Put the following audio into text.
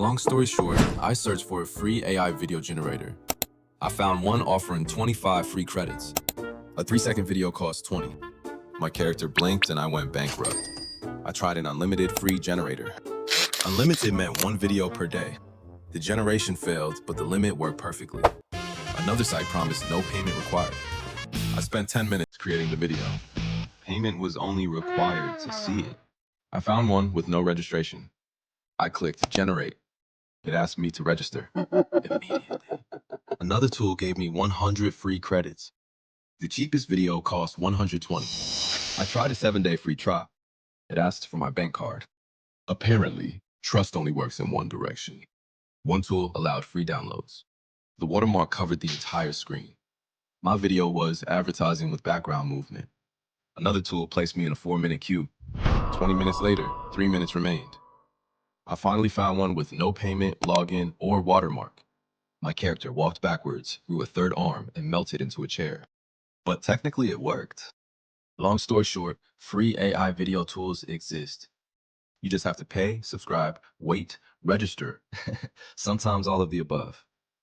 Long story short, I searched for a free AI video generator. I found one offering 25 free credits. A 3-second video cost 20. My character blinked and I went bankrupt. I tried an unlimited free generator. Unlimited meant 1 video per day. The generation failed, but the limit worked perfectly. Another site promised no payment required. I spent 10 minutes creating the video. Payment was only required to see it. I found one with no registration. I clicked generate. It asked me to register immediately. Another tool gave me 100 free credits. The cheapest video cost 120. I tried a 7-day free trial. It asked for my bank card. Apparently, trust only works in one direction. One tool allowed free downloads. The watermark covered the entire screen. My video was advertising with background movement. Another tool placed me in a 4-minute queue. 20 minutes later, 3 minutes remained. I finally found one with no payment, login, or watermark. My character walked backwards, grew a third arm, and melted into a chair. But technically it worked. Long story short, free AI video tools exist. You just have to pay, subscribe, wait, register. Sometimes all of the above.